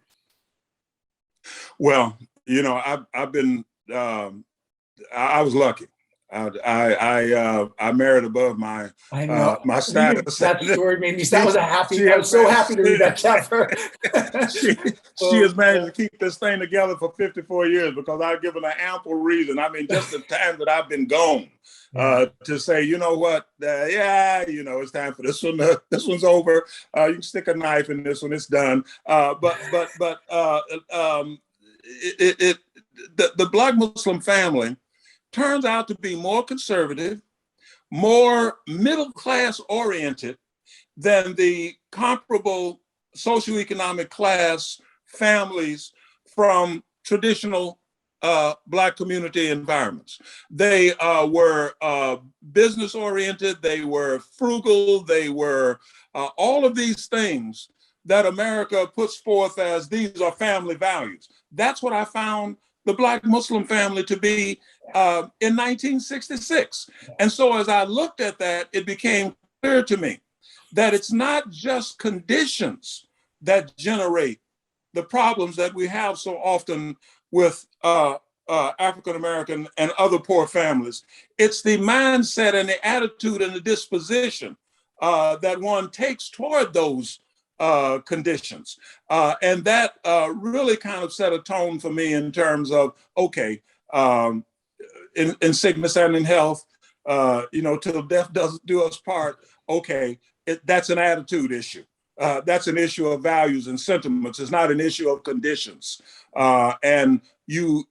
Well, you know, I was lucky. I married above my I know. my status. That story made me. That was I was so managed, happy to read that chapter. she has managed to keep this thing together for 54 years because I've given her ample reason. I mean, just the time that I've been gone, to say, you know what, it's time for this one. This one's over. You can stick a knife in this one. It's done. The Black Muslim family turns out to be more conservative, more middle class oriented than the comparable socioeconomic class families from traditional Black community environments. They were business oriented, they were frugal, they were all of these things that America puts forth as these are family values. That's what I found the Black Muslim family to be in 1966. And so as I looked at that, it became clear to me that it's not just conditions that generate the problems that we have so often with African-American and other poor families. It's the mindset and the attitude and the disposition that one takes toward those conditions. And that really kind of set a tone for me in terms of, okay, in sickness and in health, till death does do us part, okay, that's an attitude issue. That's an issue of values and sentiments. It's not an issue of conditions. And you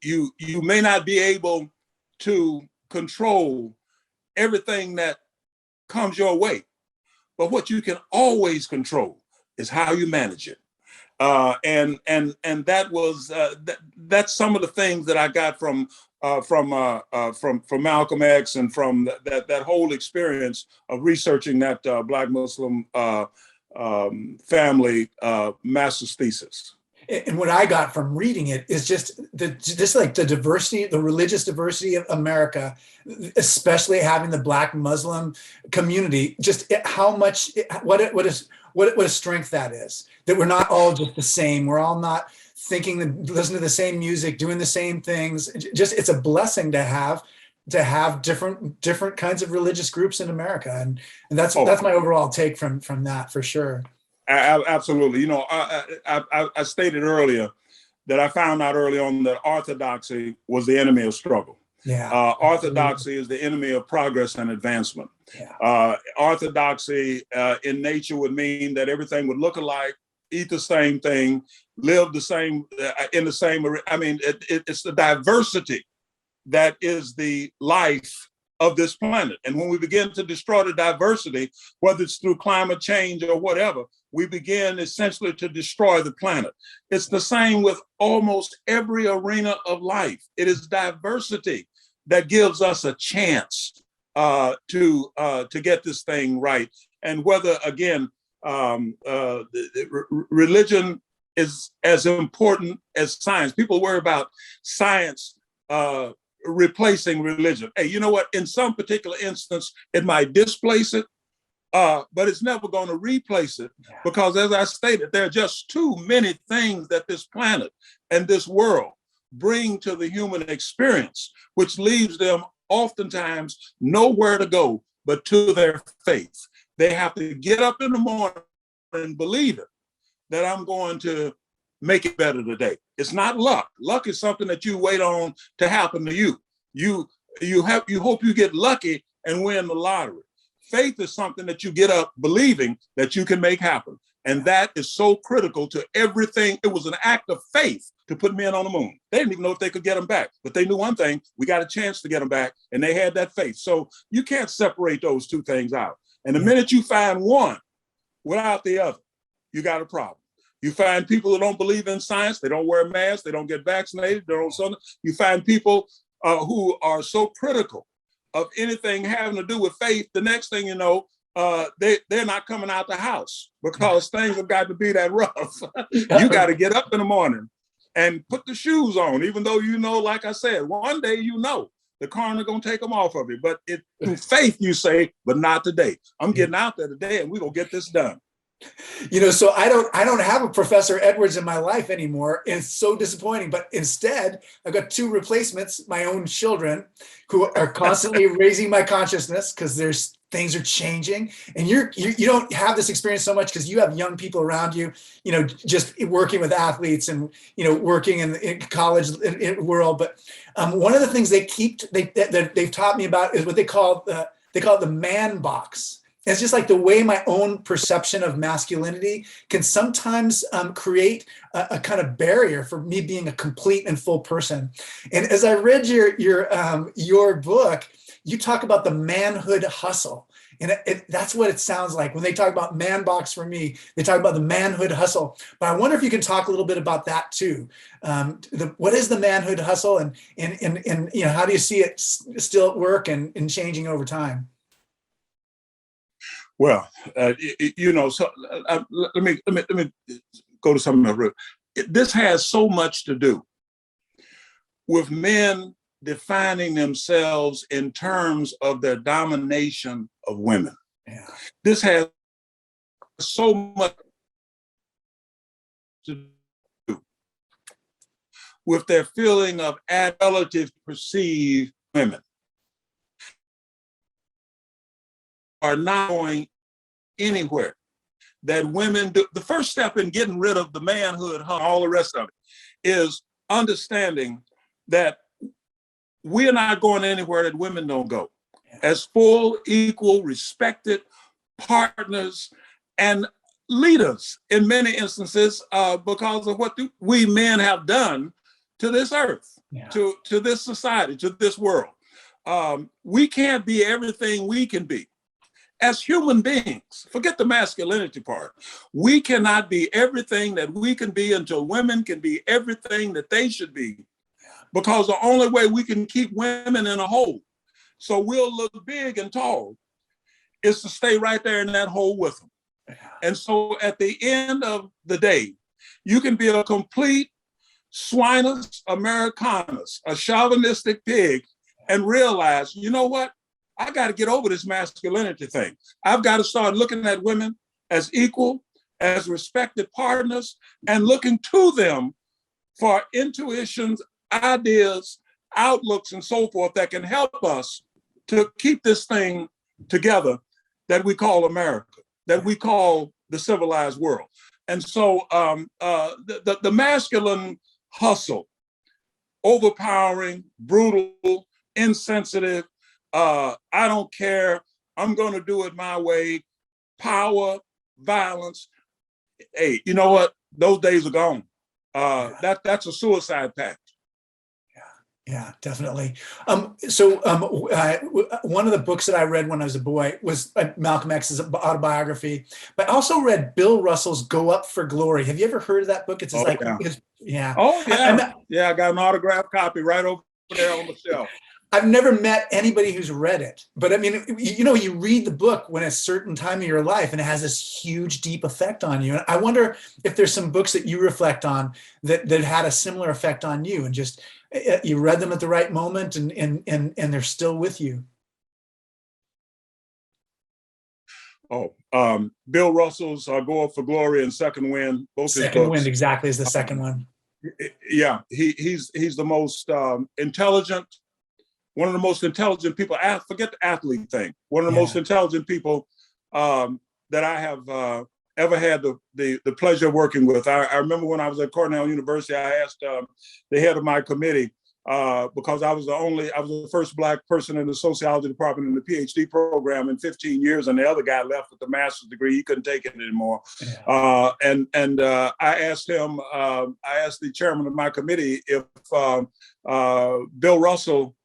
may not be able to control everything that comes your way, but what you can always control is how you manage it. And that was that's some of the things that I got from Malcolm X and from that whole experience of researching that Black Muslim family master's thesis. And what I got from reading it is just like the diversity, the religious diversity of America, especially having the Black Muslim community, just how much, what a strength that is, that we're not all just the same. We're all not thinking, listening to the same music, doing the same things. Just, it's a blessing to have different kinds of religious groups in America. And that's my overall take from that, for sure. Absolutely. I stated earlier that I found out early on that orthodoxy was the enemy of struggle. Yeah. Orthodoxy is the enemy of progress and advancement. Yeah. Orthodoxy in nature would mean that everything would look alike, eat the same thing, live the same, in the same, I mean, it's the diversity that is the life of this planet. And when we begin to destroy the diversity, whether it's through climate change or whatever, we begin essentially to destroy the planet. It's the same with almost every arena of life. It is diversity that gives us a chance to get this thing right. And whether, again, religion is as important as science. People worry about science replacing religion. Hey, you know what? In some particular instance, it might displace it, but it's never going to replace it, because as I stated, there are just too many things that this planet and this world bring to the human experience, which leaves them oftentimes nowhere to go but to their faith. They have to get up in the morning and believe it, that I'm going to make it better today. It's not luck. Luck is something that you wait on to happen to you. You hope you get lucky and win the lottery. Faith is something that you get up believing that you can make happen. And that is so critical to everything. It was an act of faith to put men on the moon. They didn't even know if they could get them back, but they knew one thing: we got a chance to get them back, and they had that faith. So you can't separate those two things out. And the minute you find one without the other, you got a problem. You find people who don't believe in science, they don't wear masks, they don't get vaccinated, they don't. You find people who are so critical of anything having to do with faith. The next thing you know, they're not coming out the house because things have got to be that rough. You got to get up in the morning and put the shoes on, even though you know, like I said, one day the coroner gonna take them off of you. But through faith, you say, but not today. I'm getting out there today, and we're gonna get this done. So I don't have a Professor Edwards in my life anymore. And it's so disappointing. But instead, I've got two replacements, my own children, who are constantly raising my consciousness because there's things are changing. And you don't have this experience so much because you have young people around you, just working with athletes and working in college world. But one of the things they've taught me about is what they call it the man box. It's just like the way my own perception of masculinity can sometimes create a kind of barrier for me being a complete and full person. And as I read your book, you talk about the manhood hustle. And that's what it sounds like. When they talk about man box for me, they talk about the manhood hustle. But I wonder if you can talk a little bit about that too. What is the manhood hustle and how do you see it still at work and changing over time? Well, so let me go to something else. This has so much to do with men defining themselves in terms of their domination of women. Yeah. This has so much to do with their feeling of relative perceived women are not going anywhere. That women do. The first step in getting rid of the manhood, all the rest of it, is understanding that we're not going anywhere that women don't go. As full, equal, respected partners and leaders in many instances because of what we men have done to this earth, to this society, to this world. We can't be everything we can be. As human beings, forget the masculinity part. We cannot be everything that we can be until women can be everything that they should be, because the only way we can keep women in a hole, so we'll look big and tall, is to stay right there in that hole with them. And so at the end of the day, you can be a complete swinus americanus, a chauvinistic pig, and realize, you know what? I got to get over this masculinity thing. I've got to start looking at women as equal, as respected partners, and looking to them for intuitions, ideas, outlooks, and so forth that can help us to keep this thing together that we call America, that we call the civilized world. And so the masculine hustle, overpowering, brutal, insensitive, I don't care, I'm going to do it my way, power, violence. Hey, you know what? Those days are gone. That's a suicide pact. Yeah, definitely. So one of the books that I read when I was a boy was Malcolm X's autobiography, but I also read Bill Russell's Go Up for Glory. Have you ever heard of that book? It's yeah. Oh, yeah. I got an autographed copy right over there on the shelf. I've never met anybody who's read it, but I mean, you read the book when a certain time of your life and it has this huge, deep effect on you. And I wonder if there's some books that you reflect on that had a similar effect on you and just, you read them at the right moment and they're still with you. Bill Russell's Go Up for Glory and Second Wind, both Second Wind exactly is the second one. Yeah, he's the most intelligent, one of the most intelligent people. Forget the athlete thing. One of the most intelligent people that I have ever had the pleasure of working with. I remember when I was at Cornell University, I asked the head of my committee, because I was the first Black person in the sociology department in the PhD program in 15 years, and the other guy left with the master's degree. He couldn't take it anymore. Yeah. I asked him, I asked the chairman of my committee if Bill Russell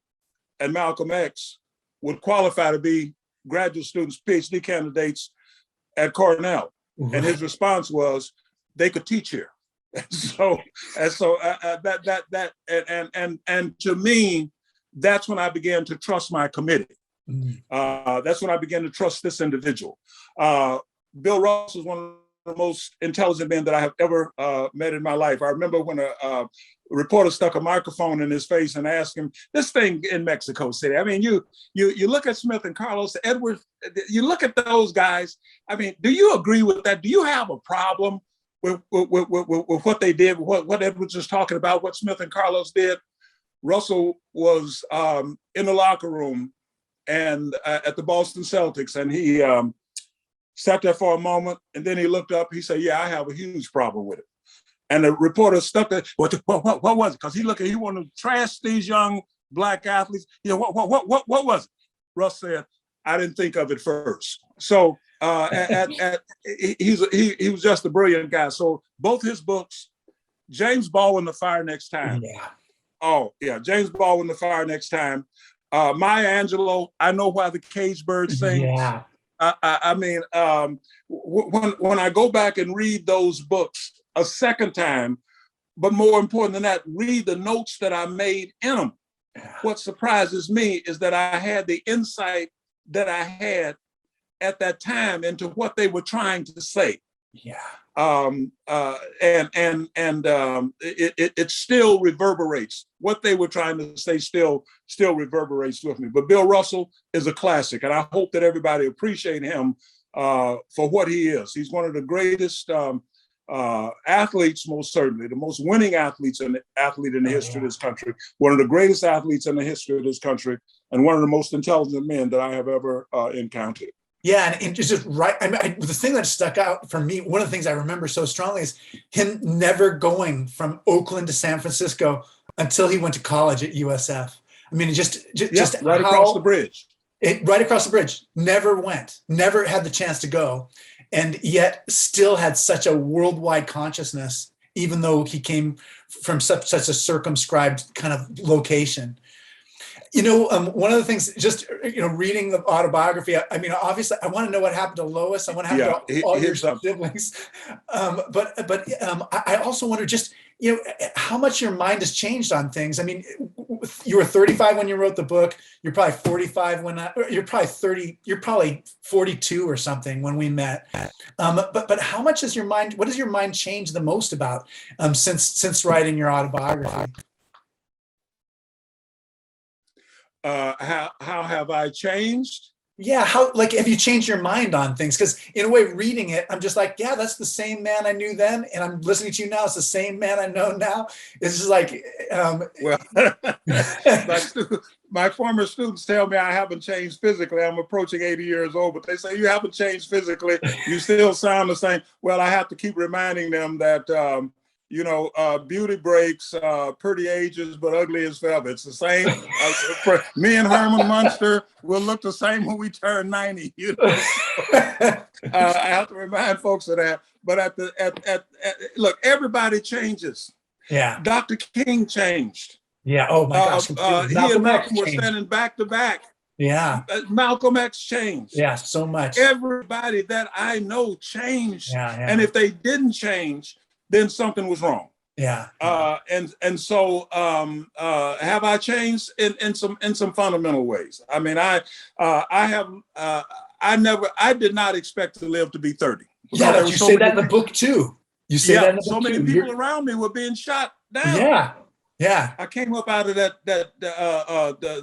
and Malcolm X would qualify to be graduate students, PhD candidates at Cornell. Right. And his response was, they could teach here. And to me, that's when I began to trust my committee. That's when I began to trust this individual. Bill Russell is one of the most intelligent men that I have ever met in my life. I remember when a reporter stuck a microphone in his face and asked him, this thing in Mexico City, I mean, you look at Smith and Carlos, Edward, you look at those guys, I mean, do you agree with that? Do you have a problem with what they did, what Edwards was talking about, what Smith and Carlos did? Russell was in the locker room and at the Boston Celtics, and he sat there for a moment, and then he looked up, he said, yeah, I have a huge problem with it. And the reporter stuck there, what was it? Because he wanted to trash these young Black athletes. You know, what was it? Russ said, I didn't think of it first. So he was just a brilliant guy. So both his books, James Baldwin, The Fire Next Time. Yeah. Oh, yeah, James Baldwin, The Fire Next Time. Maya Angelou, I Know Why the Cage Bird Sings. Yeah. I mean, when I go back and read those books a second time, but more important than that, read the notes that I made in them. What surprises me is that I had the insight that I had at that time into what they were trying to say. Yeah. It still reverberates. What they were trying to say still reverberates with me. But Bill Russell is a classic, and I hope that everybody appreciate him for what he is. He's one of the greatest athletes, most certainly, the most winning athlete in the history of this country, one of the greatest athletes in the history of this country, and one of the most intelligent men that I have ever encountered. Yeah, and just right. I mean, the thing that stuck out for me, one of the things I remember so strongly is him never going from Oakland to San Francisco until he went to college at USF. I mean, just right across the bridge. Right across the bridge. Never went. Never had the chance to go, and yet still had such a worldwide consciousness, even though he came from such a circumscribed kind of location. You know, one of the things, just, you know, reading the autobiography, I mean, obviously, I want to know what happened to Lois. I want to have all your siblings. But I also wonder just, you know, how much your mind has changed on things. I mean, you were 35 when you wrote the book. You're probably 45 you're probably 30. You're probably 42 or something when we met. But how much has your mind? What has your mind changed the most about since writing your autobiography? How have I changed? Yeah, have you changed your mind on things? Because in a way, reading it, I'm just like, yeah, that's the same man I knew then, and I'm listening to you now. It's the same man I know now. It's just like, well, my former students tell me I haven't changed physically. I'm approaching 80 years old, but they say you haven't changed physically. You still sound the same. Well, I have to keep reminding them that. Beauty breaks, pretty ages, but ugly as feather. It's the same. Me and Herman Munster will look the same when we turn 90. You know? I have to remind folks of that. But look, everybody changes. Yeah. Dr. King changed. Yeah. Oh my gosh. He and Malcolm were standing back to back. Yeah. Malcolm X changed. Yeah, so much. Everybody that I know changed. Yeah. And if they didn't change, then something was wrong. Yeah. So have I changed in some fundamental ways? I mean, I did not expect to live to be 30. Yeah, you say that in the book too. You say that in the book so many people around me were being shot down. Yeah. Yeah. I came up out of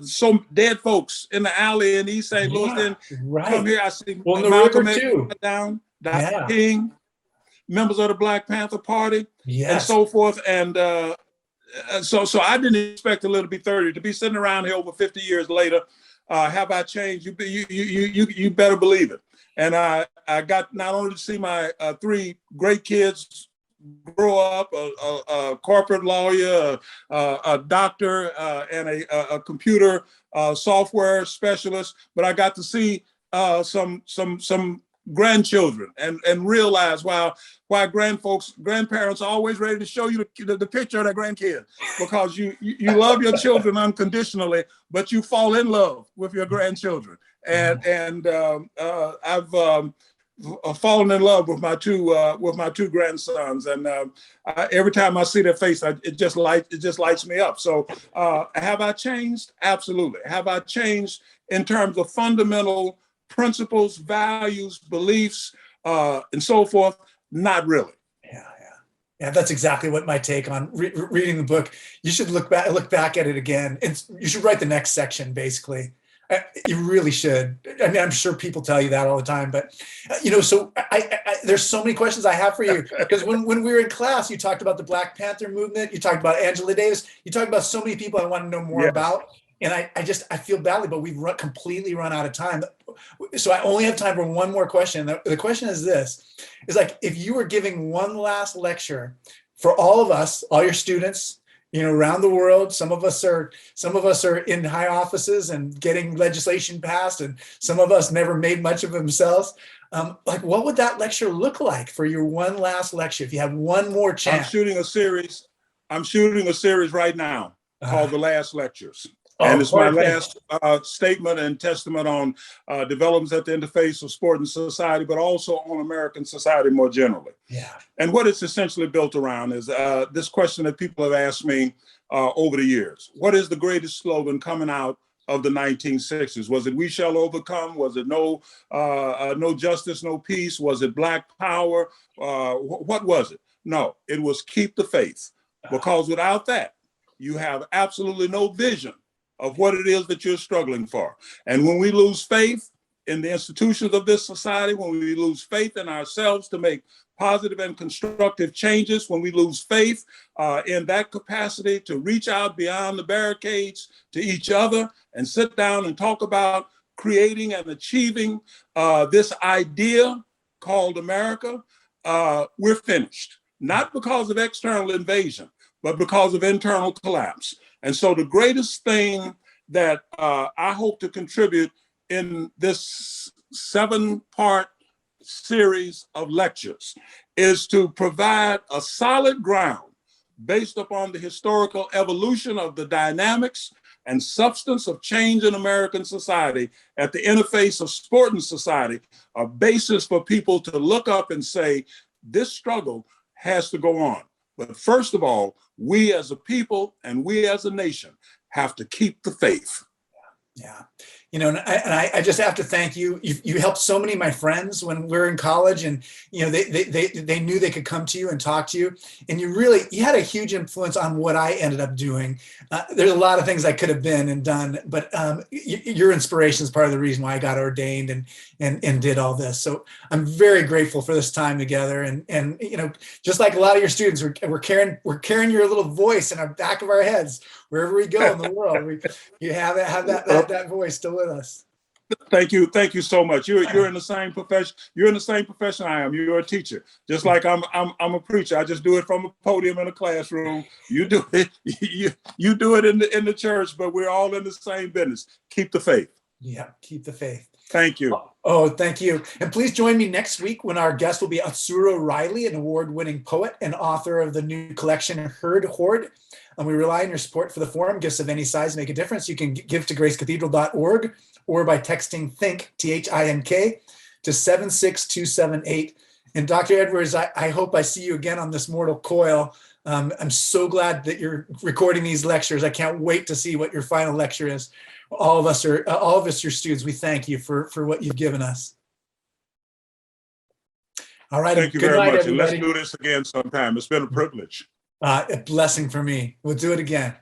some dead folks in the alley in East St. Louis. Then come here, I see Malcolm X down, Dr. King, members of the Black Panther Party, and so forth. And so I didn't expect to live to be 30. To be sitting around here over 50 years later, have I changed? You better believe it. And I got not only to see my 3 great kids grow up, a corporate lawyer, a doctor, and a computer software specialist, but I got to see some grandchildren and realize why grandparents are always ready to show you the picture of their grandkids, because you love your children unconditionally, but you fall in love with your grandchildren. And I've fallen in love with my two grandsons, and every time I see their face, it just lights me up. So have I changed? Absolutely. Have I changed in terms of fundamental principles, values, beliefs, and so forth? Not really. Yeah, that's exactly what my take on reading the book. You should look back at it again, and you should write the next section. Basically, you really should. I mean, I'm sure people tell you that all the time, but so there's so many questions I have for you, because when we were in class, you talked about the Black Panther movement, you talked about Angela Davis, you talked about so many people I want to know more about, and I feel badly, but we've completely run out of time. So I only have time for one more question. The question is this: is like, if you were giving one last lecture for all of us, all your students, around the world. Some of us are in high offices and getting legislation passed, and some of us never made much of themselves. Like, what would that lecture look like for your one last lecture if you have one more chance? I'm shooting a series right now called The Last Lectures. And it's my last statement and testament on developments at the interface of sport and society, but also on American society more generally. Yeah. And what it's essentially built around is this question that people have asked me over the years. What is the greatest slogan coming out of the 1960s? Was it "We shall overcome"? Was it no justice, no peace"? Was it Black power? What was it? No, it was "Keep the faith." Because without that, you have absolutely no vision of what it is that you're struggling for. And when we lose faith in the institutions of this society, when we lose faith in ourselves to make positive and constructive changes, when we lose faith in that capacity to reach out beyond the barricades to each other and sit down and talk about creating and achieving this idea called America, we're finished. Not because of external invasion, but because of internal collapse. And so the greatest thing that I hope to contribute in this 7-part series of lectures is to provide a solid ground based upon the historical evolution of the dynamics and substance of change in American society at the interface of sport and society, a basis for people to look up and say, this struggle has to go on. But first of all, we as a people and we as a nation have to keep the faith. Yeah. And I just have to thank you. You helped so many of my friends when we were in college, and they knew they could come to you and talk to you, and you had a huge influence on what I ended up doing. There's a lot of things I could have been and done, but your inspiration is part of the reason why I got ordained and did all this. So I'm very grateful for this time together, and just like a lot of your students, we're carrying your little voice in our back of our heads wherever we go in the world. You have that voice still with us. Thank you so much. You're in the same profession. You're in the same profession I am. You're a teacher, just like I'm a preacher. I just do it from a podium in a classroom. You do it. You do it in the church, but we're all in the same business. Keep the faith. Yeah, keep the faith. Thank you. Oh, thank you. And please join me next week when our guest will be Atsuro Riley, an award-winning poet and author of the new collection Herd Horde. And we rely on your support for the forum. Gifts of any size make a difference. You can give to gracecathedral.org or by texting THINK, THINK, to 76278. And Dr. Edwards, I hope I see you again on this mortal coil. I'm so glad that you're recording these lectures. I can't wait to see what your final lecture is. All of us, your students, we thank you for what you've given us. All right. Thank you very much. And let's do this again sometime. It's been a privilege. A blessing for me. We'll do it again.